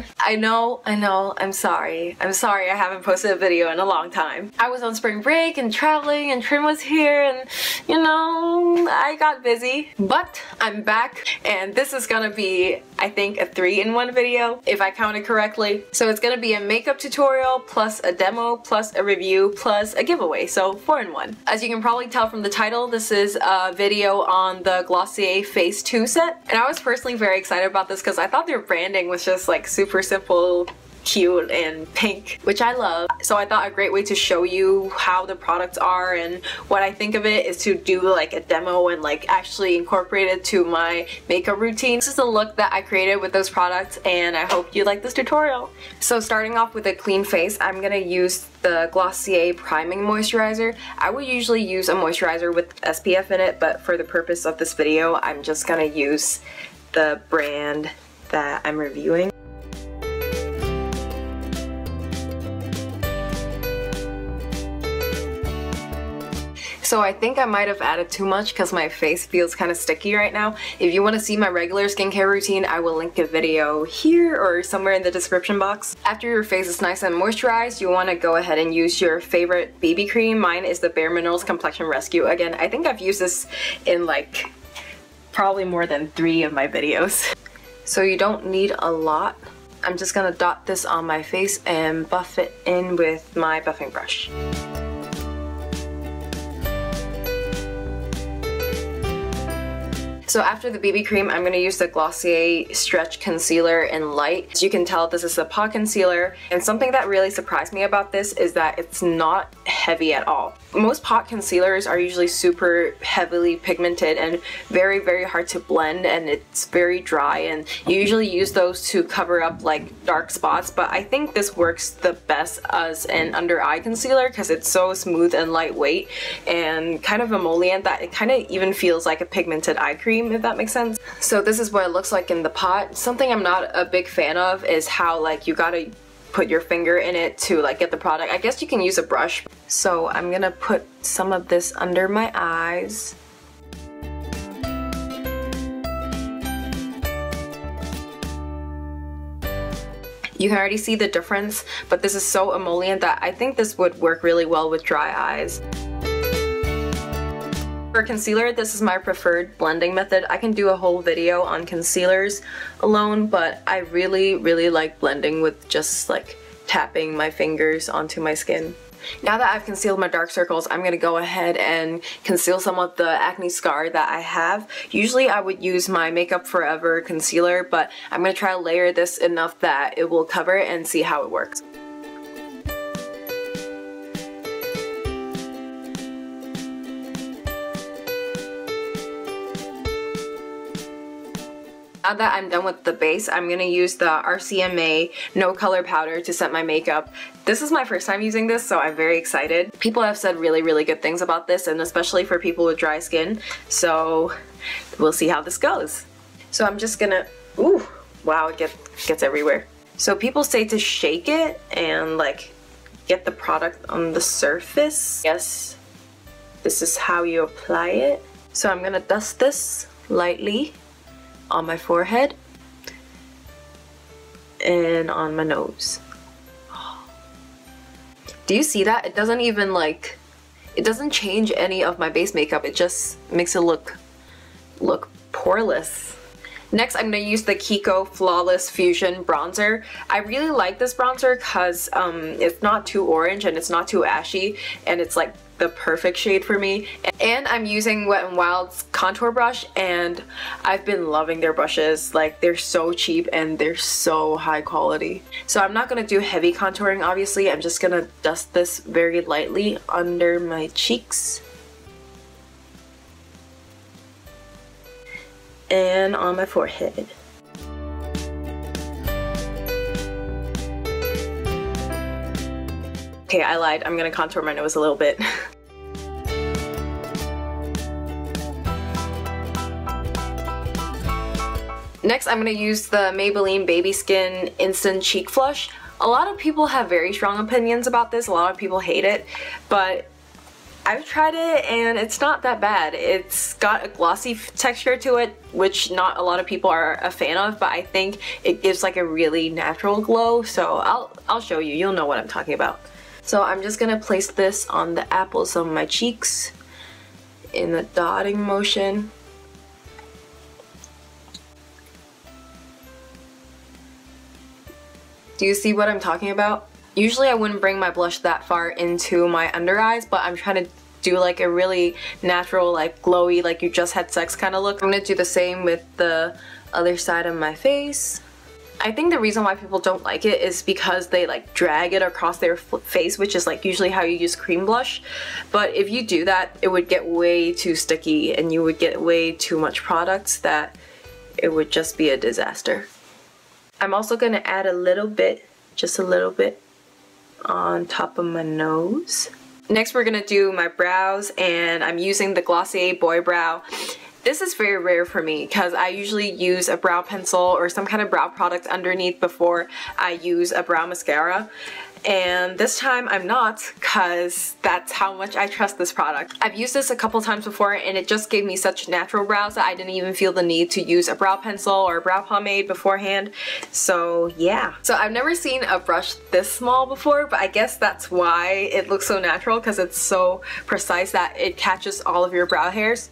everyone. I know, I'm sorry. I'm sorry I haven't posted a video in a long time. I was on spring break and traveling and Trim was here and, you know, I got busy. But I'm back and this is gonna be, I think, a 3-in-1 video, if I counted correctly. So it's gonna be a makeup tutorial, plus a demo, plus a review, plus a giveaway, so 4-in-1. As you can probably tell from the title, this is a video on the Glossier Phase 2 set. And I was personally very excited about this because I thought their branding was just like super simple, cute, and pink, which I love. So I thought a great way to show you how the products are and what I think of it is to do like a demo and like actually incorporate it to my makeup routine. This is the look that I created with those products and I hope you like this tutorial. So starting off with a clean face, I'm gonna use the Glossier Priming Moisturizer. I would usually use a moisturizer with SPF in it, but for the purpose of this video, I'm just gonna use the brand that I'm reviewing. So I think I might have added too much because my face feels kind of sticky right now. If you want to see my regular skincare routine, I will link a video here or somewhere in the description box. After your face is nice and moisturized, you want to go ahead and use your favorite BB cream. Mine is the Bare Minerals Complexion Rescue. Again, I think I've used this in like probably more than 3 of my videos. So you don't need a lot. I'm just gonna dot this on my face and buff it in with my buffing brush. So after the BB cream, I'm going to use the Glossier Stretch Concealer in Light. As you can tell, this is a pot concealer, and something that really surprised me about this is that it's not heavy at all. Most pot concealers are usually super heavily pigmented and very, very hard to blend, and it's very dry, and you usually use those to cover up like dark spots, but I think this works the best as an under eye concealer because it's so smooth and lightweight and kind of emollient that it kind of even feels like a pigmented eye cream, if that makes sense. So this is what it looks like in the pot. Something I'm not a big fan of is how like you gotta put your finger in it to like get the product. I guess you can use a brush. So I'm gonna put some of this under my eyes. You can already see the difference, but this is so emollient that I think this would work really well with dry eyes. For concealer, this is my preferred blending method. I can do a whole video on concealers alone, but I really, really like blending with just like tapping my fingers onto my skin. Now that I've concealed my dark circles, I'm going to go ahead and conceal some of the acne scar that I have. Usually I would use my Makeup Forever concealer, but I'm going to try to layer this enough that it will cover it and see how it works. Now that I'm done with the base, I'm going to use the RCMA No Color Powder to set my makeup. This is my first time using this, so I'm very excited. People have said really, really good things about this, and especially for people with dry skin, so we'll see how this goes. So I'm just gonna, ooh, wow, it gets everywhere. So people say to shake it and like get the product on the surface. Yes, this is how you apply it. So I'm gonna dust this lightly on my forehead and on my nose. Do you see that? It doesn't even like, it doesn't change any of my base makeup. It just makes it look poreless. Next, I'm going to use the KIKO Flawless Fusion Bronzer. I really like this bronzer because it's not too orange and it's not too ashy, and it's like the perfect shade for me. And I'm using Wet n Wild's contour brush, and I've been loving their brushes. Like, they're so cheap and they're so high quality. So I'm not going to do heavy contouring, obviously. I'm just going to dust this very lightly under my cheeks and on my forehead. Okay, I lied. I'm gonna contour my nose a little bit. Next, I'm gonna use the Maybelline Baby Skin Instant Cheek Flush. A lot of people have very strong opinions about this. A lot of people hate it, but I've tried it and it's not that bad. It's got a glossy texture to it, which not a lot of people are a fan of, but I think it gives like a really natural glow, so I'll show you. You'll know what I'm talking about. So I'm just gonna place this on the apples of my cheeks in a dotting motion. Do you see what I'm talking about? Usually I wouldn't bring my blush that far into my under eyes, but I'm trying to do like a really natural, like glowy, like you just had sex kind of look. I'm gonna do the same with the other side of my face. I think the reason why people don't like it is because they like drag it across their face, which is like usually how you use cream blush. But if you do that, it would get way too sticky and you would get way too much product that it would just be a disaster. I'm also gonna add a little bit, just a little bit, on top of my nose. Next we're gonna do my brows, and I'm using the Glossier Boy Brow. This is very rare for me because I usually use a brow pencil or some kind of brow product underneath before I use a brow mascara. And this time I'm not, because that's how much I trust this product. I've used this a couple times before and it just gave me such natural brows that I didn't even feel the need to use a brow pencil or a brow pomade beforehand. So yeah. So I've never seen a brush this small before, but I guess that's why it looks so natural, because it's so precise that it catches all of your brow hairs.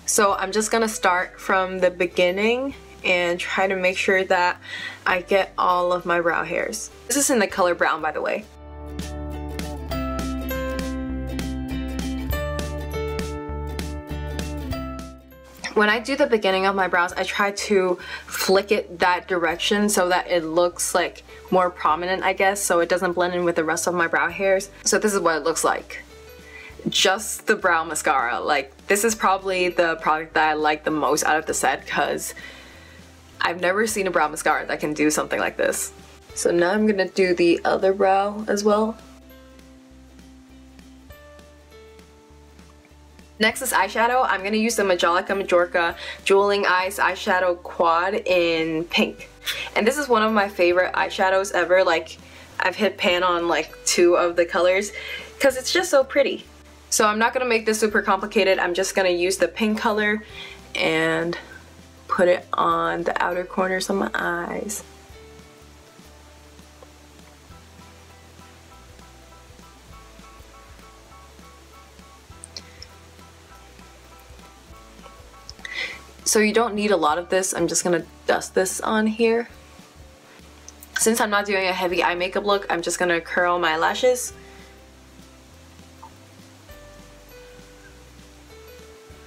So I'm just gonna start from the beginning and try to make sure that I get all of my brow hairs. This is in the color brown, by the way. When I do the beginning of my brows, I try to flick it that direction so that it looks like more prominent, I guess, so it doesn't blend in with the rest of my brow hairs. So this is what it looks like. Just the brow mascara. Like, this is probably the product that I like the most out of the set, because I've never seen a brow mascara that can do something like this. So now I'm gonna do the other brow as well. Next is eyeshadow. I'm gonna use the Majorca Jewling Eyes Eyeshadow Quad in pink. And this is one of my favorite eyeshadows ever. Like, I've hit pan on like 2 of the colors because it's just so pretty. So I'm not gonna make this super complicated. I'm just gonna use the pink color and put it on the outer corners of my eyes. So you don't need a lot of this. I'm just gonna dust this on here. Since I'm not doing a heavy eye makeup look, I'm just gonna curl my lashes.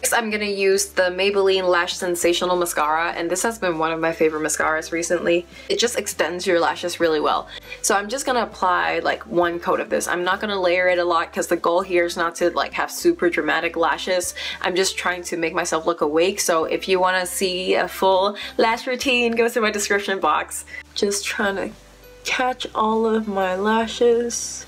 Next, I'm gonna use the Maybelline Lash Sensational Mascara, and this has been one of my favorite mascaras recently. It just extends your lashes really well. So I'm just gonna apply like 1 coat of this. I'm not gonna layer it a lot because the goal here is not to like have super dramatic lashes. I'm just trying to make myself look awake, so if you wanna see a full lash routine, go to my description box. Just trying to catch all of my lashes.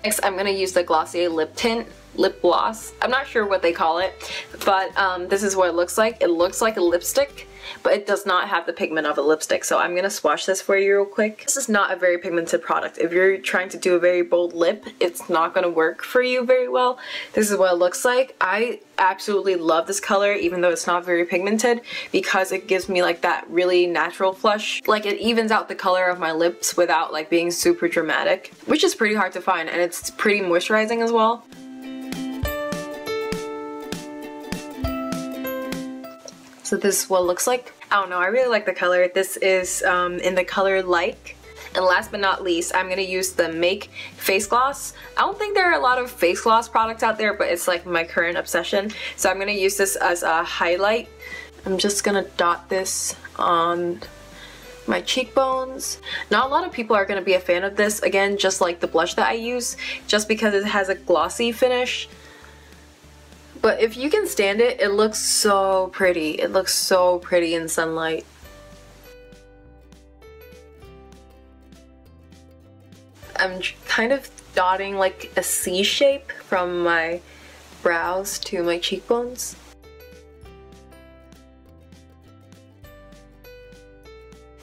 Next, I'm gonna use the Glossier Lip Tint lip gloss. I'm not sure what they call it, but this is what it looks like. It looks like a lipstick, but it does not have the pigment of a lipstick. So I'm gonna swatch this for you real quick. This is not a very pigmented product. If you're trying to do a very bold lip, it's not gonna work for you very well. This is what it looks like. I absolutely love this color, even though it's not very pigmented, because it gives me like that really natural flush. Like, it evens out the color of my lips without like being super dramatic, which is pretty hard to find, and it's pretty moisturizing as well. So this is what it looks like. I don't know, I really like the color. This is in the color Like. And last but not least, I'm gonna use the Make face gloss. I don't think there are a lot of face gloss products out there, but it's like my current obsession. So I'm gonna use this as a highlight. I'm just gonna dot this on my cheekbones. Not a lot of people are gonna be a fan of this, again, just like the blush that I use, just because it has a glossy finish. But if you can stand it, it looks so pretty. It looks so pretty in sunlight. I'm kind of dotting like a C shape from my brows to my cheekbones.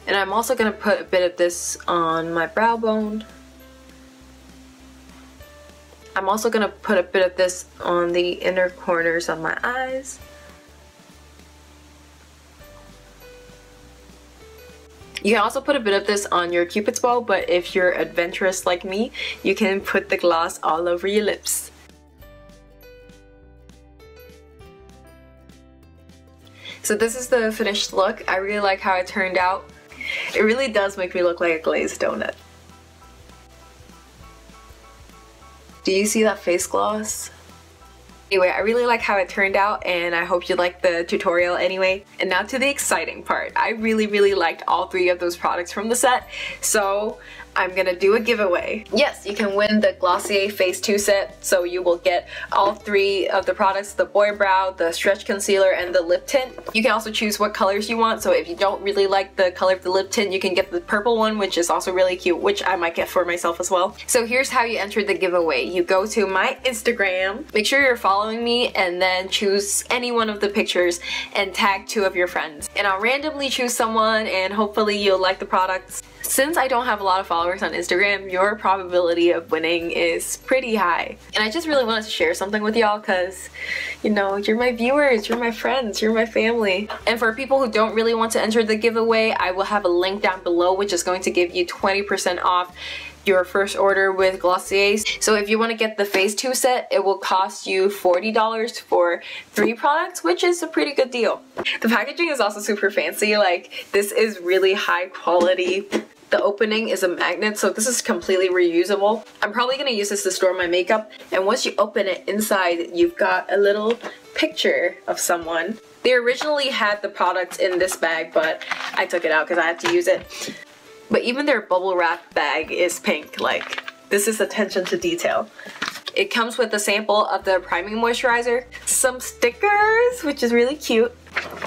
And I'm also going to put a bit of this on my brow bone. I'm also going to put a bit of this on the inner corners of my eyes. You can also put a bit of this on your cupid's bow, but if you're adventurous like me, you can put the gloss all over your lips. So this is the finished look. I really like how it turned out. It really does make me look like a glazed donut. Do you see that face gloss? Anyway, I really like how it turned out, and I hope you liked the tutorial anyway. And now to the exciting part. I really liked all 3 of those products from the set, so I'm gonna do a giveaway. Yes, you can win the Glossier Phase 2 set, so you will get all 3 of the products, the Boy Brow, the Stretch Concealer, and the Lip Tint. You can also choose what colors you want, so if you don't really like the color of the lip tint, you can get the purple one, which is also really cute, which I might get for myself as well. So here's how you enter the giveaway. You go to my Instagram, make sure you're following me, and then choose any one of the pictures and tag 2 of your friends. And I'll randomly choose someone, and hopefully you'll like the products. Since I don't have a lot of followers on Instagram, your probability of winning is pretty high. And I just really wanted to share something with y'all because, you know, you're my viewers, you're my friends, you're my family. And for people who don't really want to enter the giveaway, I will have a link down below which is going to give you 20% off your first order with Glossier. So if you want to get the Phase 2 set, it will cost you $40 for 3 products, which is a pretty good deal. The packaging is also super fancy. Like, this is really high quality. The opening is a magnet, so this is completely reusable. I'm probably going to use this to store my makeup, and once you open it, inside you've got a little picture of someone. They originally had the products in this bag, but I took it out because I had to use it. But even their bubble wrap bag is pink. Like, this is attention to detail. It comes with a sample of the priming moisturizer, some stickers, which is really cute,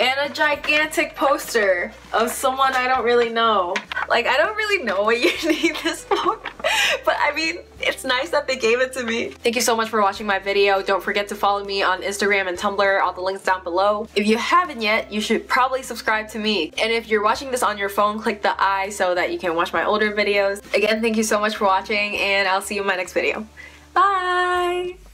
and a gigantic poster of someone I don't really know. Like, I don't really know what you need this for, but I mean, it's nice that they gave it to me. Thank you so much for watching my video. Don't forget to follow me on Instagram and Tumblr, all the links down below. If you haven't yet, you should probably subscribe to me. And if you're watching this on your phone, click the I so that you can watch my older videos. Again, thank you so much for watching, and I'll see you in my next video. Bye!